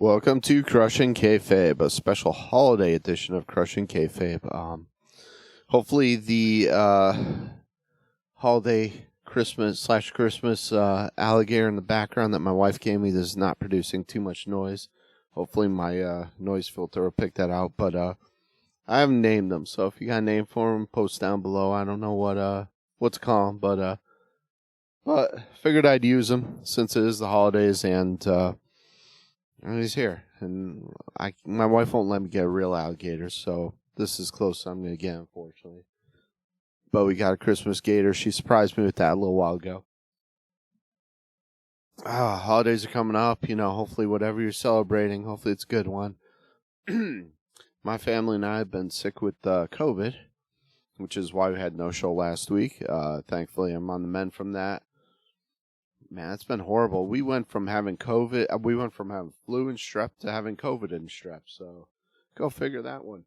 Welcome to Crushing Kayfabe, a special holiday edition of Crushing Kayfabe. Hopefully the holiday Christmas alligator in the background that my wife gave me is not producing too much noise. Hopefully my noise filter will pick that out, but I haven't named them, so if you got a name for them, post down below. I don't know what to call them, but figured I'd use them since it is the holidays and he's here, and my wife won't let me get a real alligator, so this is close I'm going to get, unfortunately. But we got a Christmas gator. She surprised me with that a little while ago. Holidays are coming up, hopefully whatever you're celebrating, hopefully it's a good one. My family and I have been sick with COVID, which is why we had no show last week. Thankfully, I'm on the mend from that. Man, it's been horrible. We went from having COVID, we went from having flu and strep to having COVID and strep. So, go figure that one.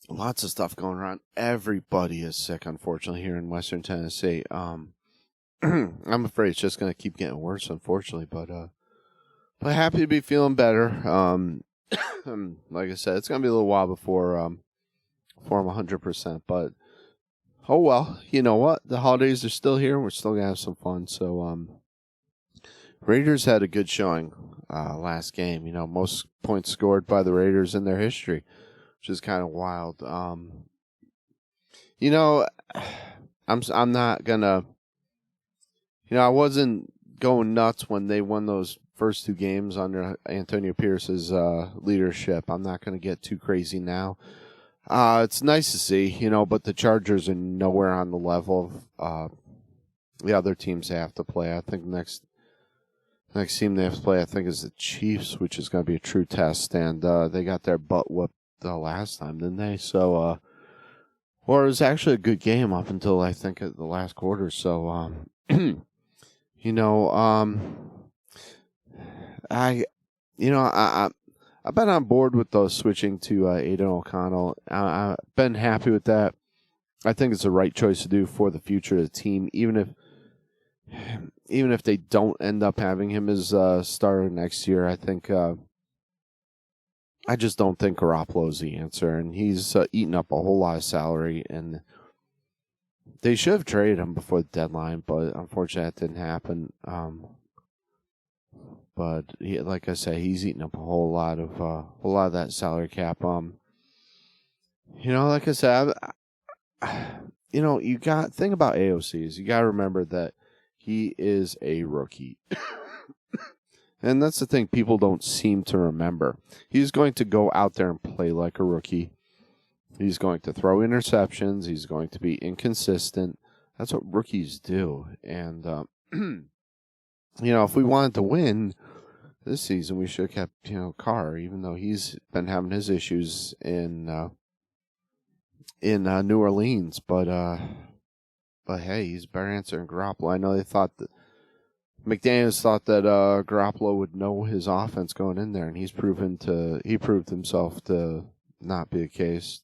Lots of stuff going around. Everybody is sick, unfortunately, here in Western Tennessee. I'm afraid it's just going to keep getting worse, unfortunately. But happy to be feeling better. Like I said, it's going to be a little while before I'm 100%. But oh well, you know what? The holidays are still here, and we're still gonna have some fun. So, Raiders had a good showing last game. Most points scored by the Raiders in their history, which is kind of wild. I'm not gonna. I wasn't going nuts when they won those first two games under Antonio Pierce's leadership. I'm not gonna get too crazy now. It's nice to see, but the Chargers are nowhere on the level of the other teams they have to play. I think next team they have to play, I think, is the Chiefs, which is going to be a true test. And they got their butt whooped the last time, didn't they? So, or it was actually a good game up until I think the last quarter. So, I've been on board with those switching to Aiden O'Connell. I've been happy with that. I think it's the right choice to do for the future of the team, even if they don't end up having him as starter next year. I think I just don't think Garoppolo's the answer, and he's eaten up a whole lot of salary, and they should have traded him before the deadline, but unfortunately that didn't happen. But like I say, he's eating up a whole lot of that salary cap. Like I said, you got thing about AOC is you got to remember that he is a rookie, and that's the thing people don't seem to remember. He's going to go out there and play like a rookie. He's going to throw interceptions. He's going to be inconsistent. That's what rookies do, and if we wanted to win this season, we should have kept, Carr, even though he's been having his issues in New Orleans. But hey, he's a better answer than Garoppolo. I know they thought that McDaniels thought that Garoppolo would know his offense going in there, and he proved himself to not be the case,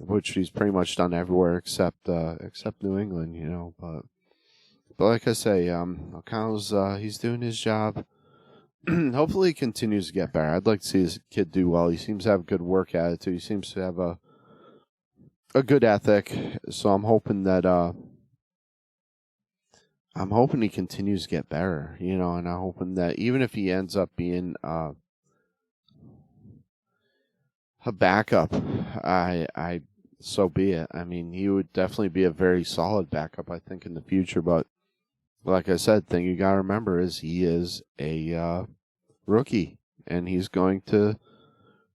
which he's pretty much done everywhere except New England, But like I say, O'Connell's he's doing his job. Hopefully, he continues to get better. I'd like to see this kid do well. He seems to have a good work attitude. He seems to have a good ethic. So I'm hoping that he continues to get better. And I'm hoping that even if he ends up being a backup, I so be it. I mean, he would definitely be a very solid backup, I think, in the future, but. Like I said, thing you gotta remember is he is a rookie, and he's going to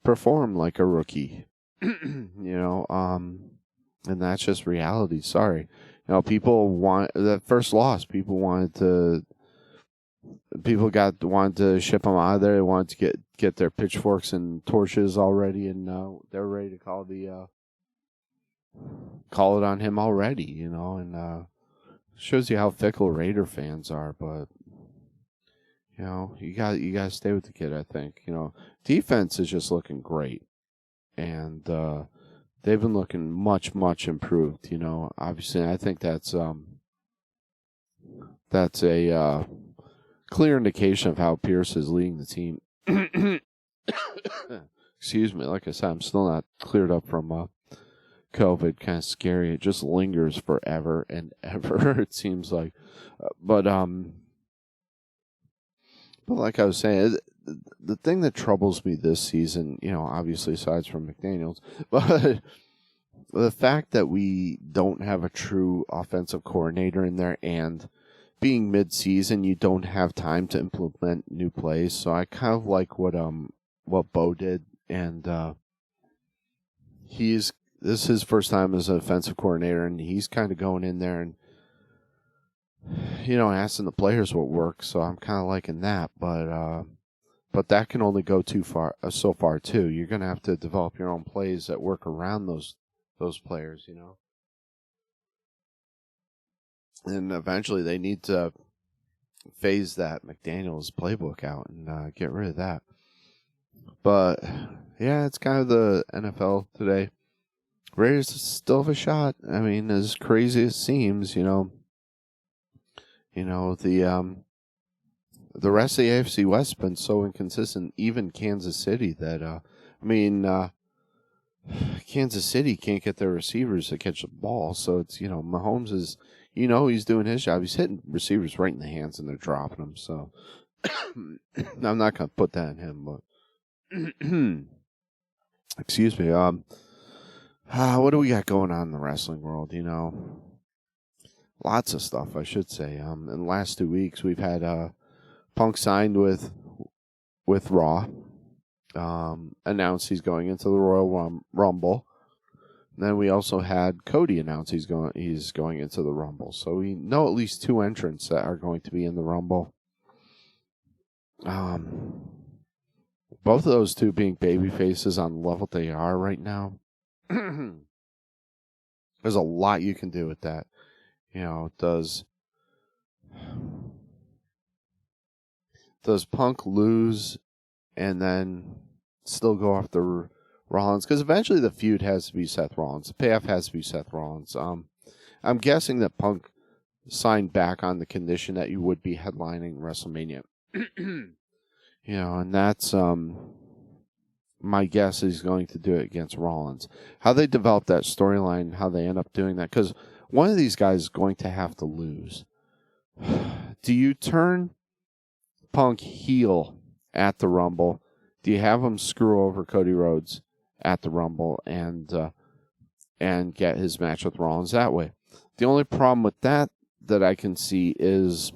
perform like a rookie. And that's just reality. Sorry, people want that first loss. People wanted to ship him out of there. They wanted to get their pitchforks and torches already, and they're ready to call it on him already. And. Shows you how fickle Raider fans are, but you got to stay with the kid. I think defense is just looking great, and they've been looking much improved. Obviously, I think that's a clear indication of how Pierce is leading the team. Excuse me. Like I said, I'm still not cleared up from COVID. Kind of scary. It just lingers forever and ever. It seems like, but like I was saying, the thing that troubles me this season, obviously aside from McDaniels, but the fact that we don't have a true offensive coordinator in there, and being mid-season, you don't have time to implement new plays. So I kind of like what Bo did, and this is his first time as an offensive coordinator, and he's kind of going in there and asking the players what works. So I'm kind of liking that, but that can only go so far too. You're going to have to develop your own plays that work around those players, And eventually they need to phase that McDaniels playbook out and get rid of that. But yeah, it's kind of the NFL today. Raiders still have a shot. I mean, as crazy as it seems, the rest of the AFC West has been so inconsistent. Even Kansas City, that Kansas City can't get their receivers to catch the ball. So it's Mahomes is he's doing his job. He's hitting receivers right in the hands and they're dropping them. So I'm not going to put that in him, but excuse me. What do we got going on in the wrestling world? Lots of stuff, I should say. In the last 2 weeks, we've had Punk signed with Raw. Announced he's going into the Royal Rumble. And then we also had Cody announce he's going into the Rumble. So we know at least 2 entrants that are going to be in the Rumble. Both of those 2 being baby faces on the level they are right now. There's a lot you can do with that. Does Punk lose and then still go after Rollins? Because eventually the feud has to be Seth Rollins. The payoff has to be Seth Rollins. I'm guessing that Punk signed back on the condition that you would be headlining WrestleMania. And that's my guess is going to do it against Rollins. How they develop that storyline, how they end up doing that, because one of these guys is going to have to lose. Do you turn Punk heel at the Rumble? Do you have him screw over Cody Rhodes at the Rumble and get his match with Rollins that way? The only problem with that I can see is,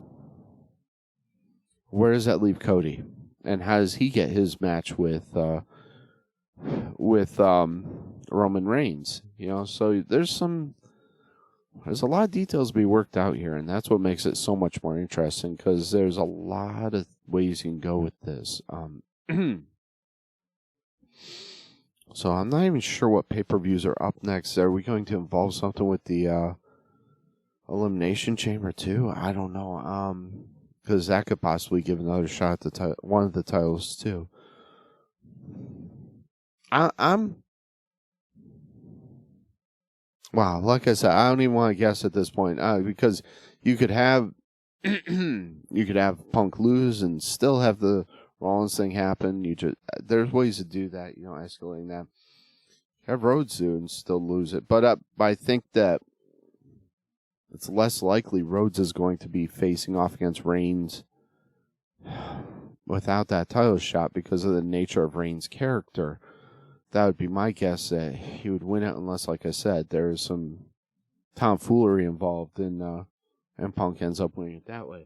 where does that leave Cody? And how does he get his match with Roman Reigns? So there's a lot of details to be worked out here, and that's what makes it so much more interesting, because there's a lot of ways you can go with this. So I'm not even sure what pay-per-views are up next. Are we going to involve something with the Elimination Chamber too? I don't know. Because that could possibly give another shot at one of the titles too. I'm wow. Like I said, I don't even want to guess at this point, because you could have Punk lose and still have the Rollins thing happen. There's ways to do that. Escalating that. Have Rhodes do and still lose it, but I think that it's less likely Rhodes is going to be facing off against Reigns without that title shot because of the nature of Reigns' character. That would be my guess, that he would win it unless, like I said, there is some tomfoolery involved and Punk ends up winning it that way.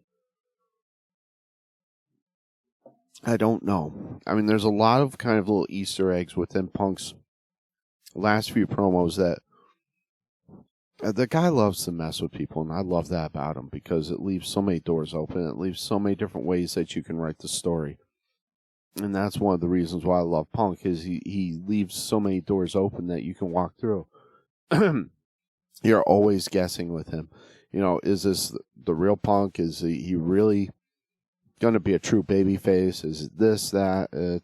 I don't know. I mean, there's a lot of kind of little Easter eggs within Punk's last few promos that the guy loves to mess with people, and I love that about him, because it leaves so many doors open. It leaves so many different ways that you can write the story. And that's one of the reasons why I love Punk, is he leaves so many doors open that you can walk through. You're always guessing with him. Is this the real Punk? Is he really going to be a true babyface? Is it this, that?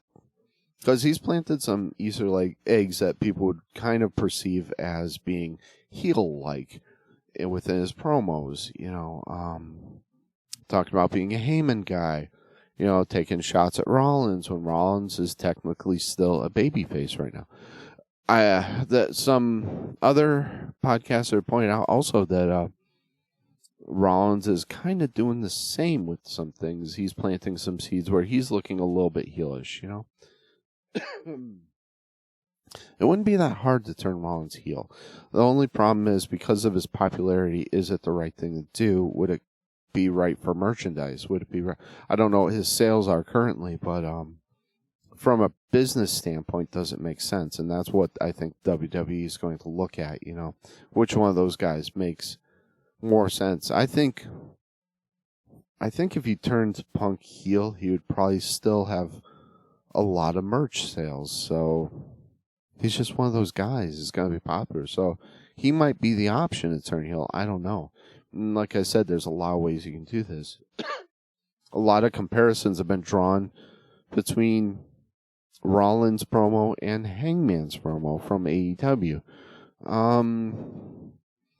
Because he's planted some Easter eggs that people would kind of perceive as being heel-like within his promos. talking about being a Heyman guy, taking shots at Rollins when Rollins is technically still a babyface right now. That some other podcaster pointed out also that Rollins is kind of doing the same with some things. He's planting some seeds where he's looking a little bit heelish, It wouldn't be that hard to turn Rollins heel. The only problem is, because of his popularity, is it the right thing to do? Would it be right for merchandise? Would it be right? I don't know what his sales are currently, but from a business standpoint, does it make sense? And that's what I think WWE is going to look at, which one of those guys makes more sense. I think if he turned Punk heel, he would probably still have a lot of merch sales. So he's just one of those guys. He's going to be popular. So he might be the option to turn heel. I don't know. And like I said, there's a lot of ways you can do this. A lot of comparisons have been drawn between Rollins' promo and Hangman's promo from AEW.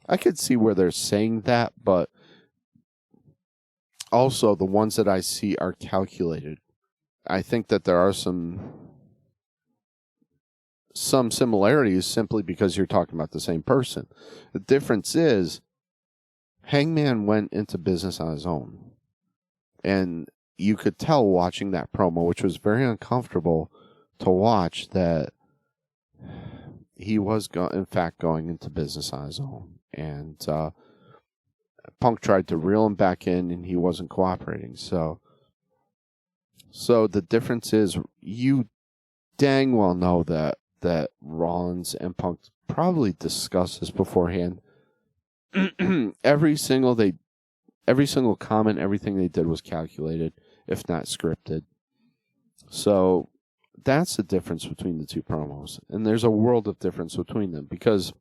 I could see where they're saying that, but also the ones that I see are calculated. I think that there are some similarities simply because you're talking about the same person. The difference is Hangman went into business on his own. And you could tell watching that promo, which was very uncomfortable to watch, that he was in fact going into business on his own. And Punk tried to reel him back in, and he wasn't cooperating. So the difference is, you dang well know that Rollins and Punk probably discussed this beforehand. Every single comment, everything they did was calculated, if not scripted. So that's the difference between the two promos. And there's a world of difference between them, because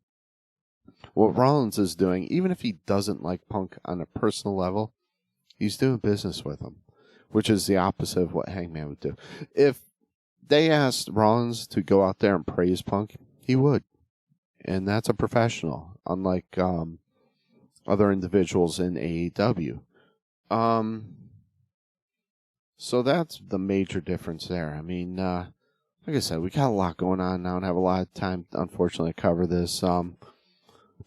what Rollins is doing, even if he doesn't like Punk on a personal level, he's doing business with him, which is the opposite of what Hangman would do. If they asked Rollins to go out there and praise Punk, he would. And that's a professional, unlike other individuals in AEW. So that's the major difference there. I mean, like I said, we got a lot going on now and have a lot of time, unfortunately, to cover this.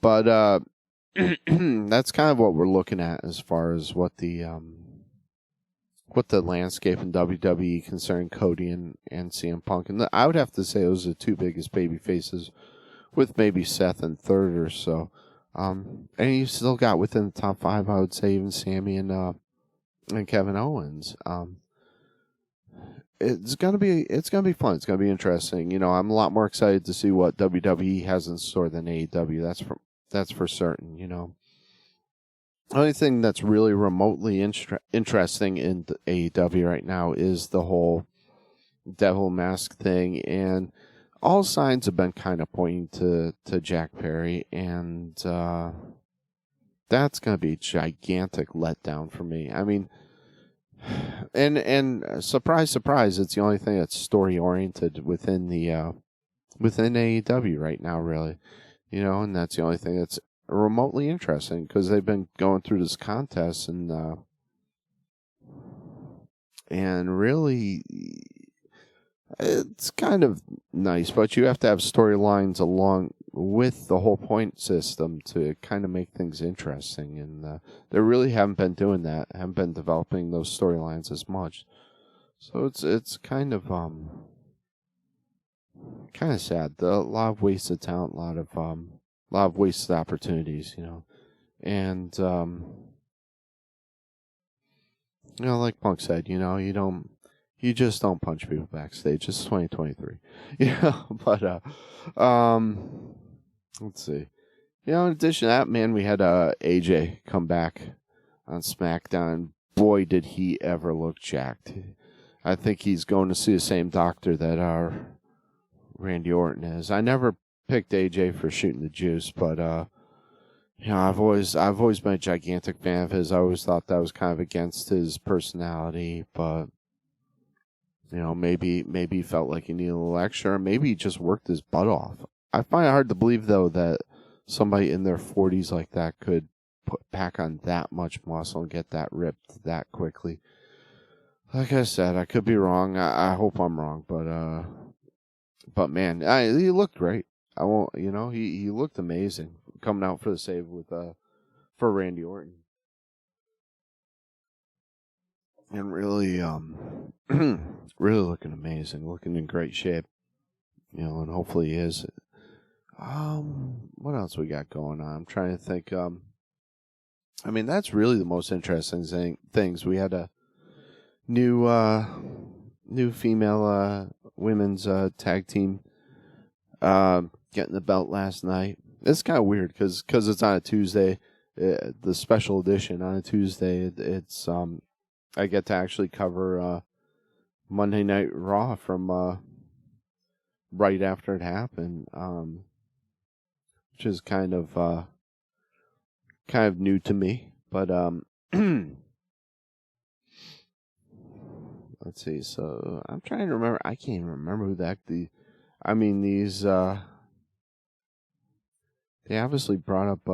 But that's kind of what we're looking at as far as what the landscape in WWE concerning Cody and CM Punk. And I would have to say those are the two biggest baby faces, with maybe Seth in third or so. And you still got within the top five, I would say, even Sammy and Kevin Owens. It's gonna be fun. It's gonna be interesting. I'm a lot more excited to see what WWE has in store than AEW. That's for certain. The only thing that's really remotely interesting in the AEW right now is the whole Devil Mask thing, and all signs have been kind of pointing to Jack Perry, and that's going to be a gigantic letdown for me. I mean, and surprise, surprise, it's the only thing that's story oriented within AEW right now, really, and that's the only thing that's remotely interesting, because they've been going through this contest and really it's kind of nice, but you have to have storylines along with the whole point system to kind of make things interesting, and they really haven't been doing that, haven't been developing those storylines as much. So it's kind of sad. A lot of wasted talent, a lot of wasted opportunities, and like Punk said, you just don't punch people backstage. It's 2023, But let's see. In addition to that, man, we had AJ come back on SmackDown. Boy, did he ever look jacked. I think he's going to see the same doctor that our Randy Orton is. I never picked AJ for shooting the juice, but I've always been a gigantic fan of his. I always thought that was kind of against his personality, but maybe he felt like he needed a little extra. Maybe he just worked his butt off. I find it hard to believe, though, that somebody in their 40s like that could pack on that much muscle and get that ripped that quickly. Like I said, I could be wrong. I hope I'm wrong, but man, he looked great. I won't, he looked amazing coming out for the save with for Randy Orton, and really really looking amazing, looking in great shape, and hopefully he is. What else we got going on? I'm trying to think. I mean, that's really the most interesting things. We had a new female women's tag team getting the belt last night. It's kind of weird because it's on a Tuesday, the special edition on a Tuesday. It's I get to actually cover Monday Night Raw from right after it happened, which is kind of new to me. But let's see. So I'm trying to remember. I can't even remember who these. They obviously brought up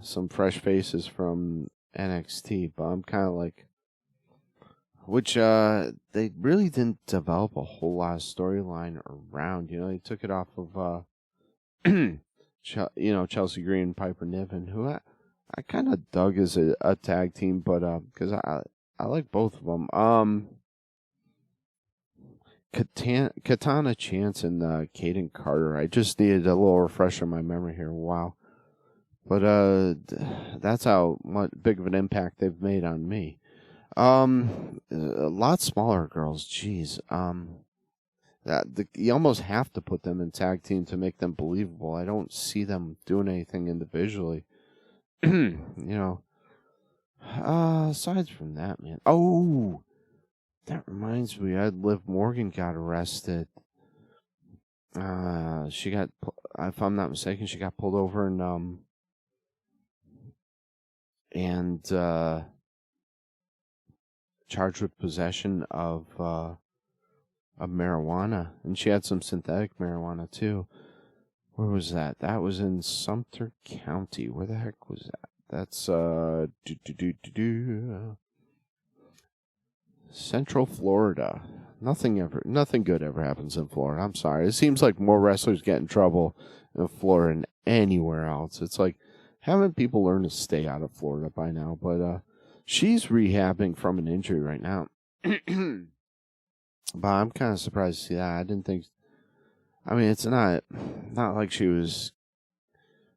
some fresh faces from NXT, but I'm kind of like, which they really didn't develop a whole lot of storyline around. They took it off of Chelsea Green and Piper Niven, who I kind of dug as a tag team, but because I like both of them. Katana Chance and Kaden Carter. I just needed a little refresher in my memory here. Wow. But that's how big of an impact they've made on me. A lot smaller girls. Jeez. You almost have to put them in tag team to make them believable. I don't see them doing anything individually. Aside from that, man. Oh, that reminds me. Liv Morgan got arrested. She got, if I'm not mistaken, she got pulled over and charged with possession of marijuana, and she had some synthetic marijuana too. Where was that? That was in Sumter County. Where the heck was that? That's Central Florida. Nothing good ever happens in Florida. I'm sorry. It seems like more wrestlers get in trouble in Florida than anywhere else. It's like, haven't people learned to stay out of Florida by now? But she's rehabbing from an injury right now. But I'm kind of surprised to see that. I didn't think. I mean, it's not like she was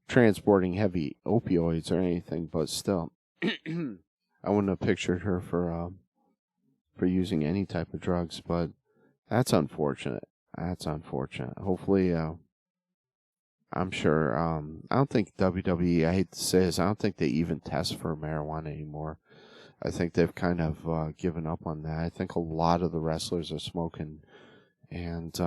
transporting heavy opioids or anything, but still, I wouldn't have pictured her for using any type of drugs. But that's unfortunate. Hopefully, I'm sure. I don't think WWE. I hate to say this. I don't think they even test for marijuana anymore. I think they've kind of given up on that. I think a lot of the wrestlers are smoking, and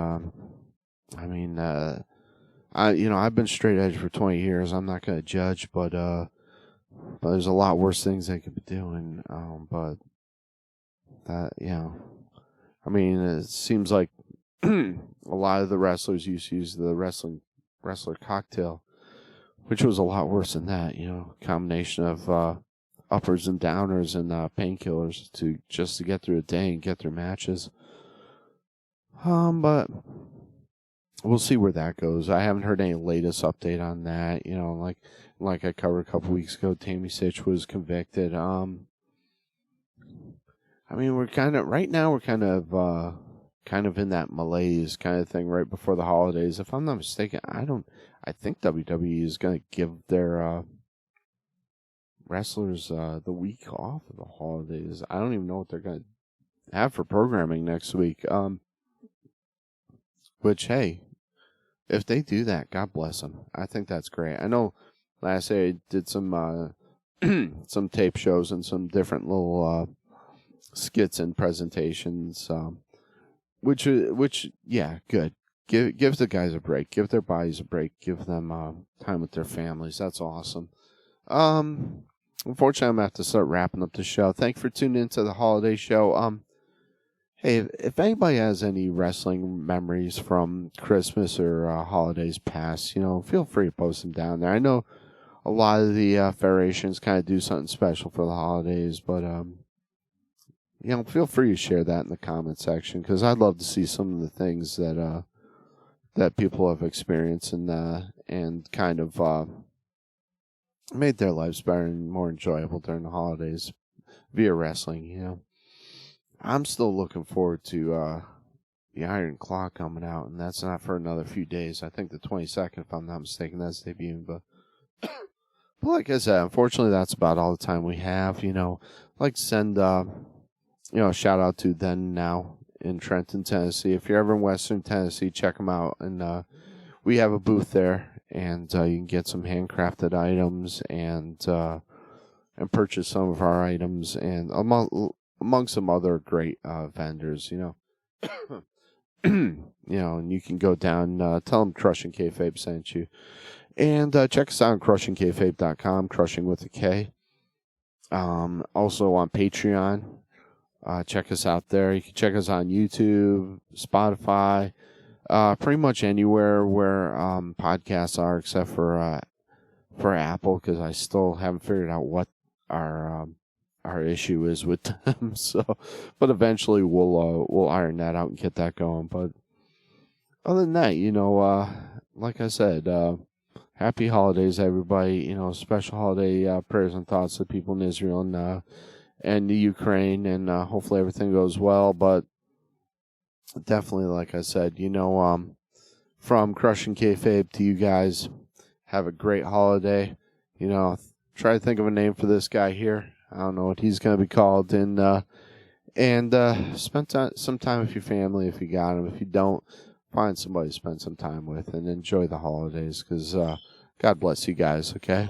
I mean, I've been straight edge for 20 years. I'm not going to judge, but there's a lot worse things they could be doing. But that, I mean, it seems like a lot of the wrestlers used to use the wrestler cocktail, which was a lot worse than that. Combination of uppers and downers and painkillers to get through a day and get through matches. But we'll see where that goes. I haven't heard any latest update on that. Like I covered a couple weeks ago, Tammy Sitch was convicted. I mean, we're kind of in that malaise kind of thing right before the holidays. If I'm not mistaken, I think WWE is going to give their wrestlers the week off of the holidays. I don't even know what they're going to have for programming next week. Which, hey, if they do that, God bless them. I think that's great. I know last year I did some some tape shows and some different little skits and presentations, which yeah, good. Give the guys a break. Give their bodies a break. Give them time with their families. That's awesome. Unfortunately, I'm going to have to start wrapping up the show. Thank you for tuning into the holiday show. Hey, if anybody has any wrestling memories from Christmas or holidays past, feel free to post them down there. I know a lot of the federations kind of do something special for the holidays, but feel free to share that in the comment section because I'd love to see some of the things that people have experienced and kind of made their lives better and more enjoyable during the holidays via wrestling. I'm still looking forward to the Iron Claw coming out, and that's not for another few days. I think the 22nd, if I'm not mistaken, that's debuting. But like I said, unfortunately, that's about all the time we have. I'd like to send a shout out to Then Now in Trenton, Tennessee. If you're ever in Western Tennessee, check them out. And we have a booth there, and you can get some handcrafted items and purchase some of our items, and among some other great vendors. And you can go down, tell them Crushing Kayfabe sent you. And check us out on crushingkayfabe.com, crushing with a K. Also on Patreon. Check us out there. You can check us on YouTube, Spotify, pretty much anywhere where podcasts are except for Apple, because I still haven't figured out what our issue is with them. But eventually we'll iron that out and get that going. But other than that, like I said, happy holidays, everybody. Special holiday prayers and thoughts to people in Israel and the Ukraine, and hopefully everything goes well. But definitely, like I said, from Crushing Kayfabe to you guys, have a great holiday. Try to think of a name for this guy here. I don't know what he's going to be called. And spend some time with your family if you got them. If you don't, find somebody to spend some time with and enjoy the holidays, because God bless you guys, okay?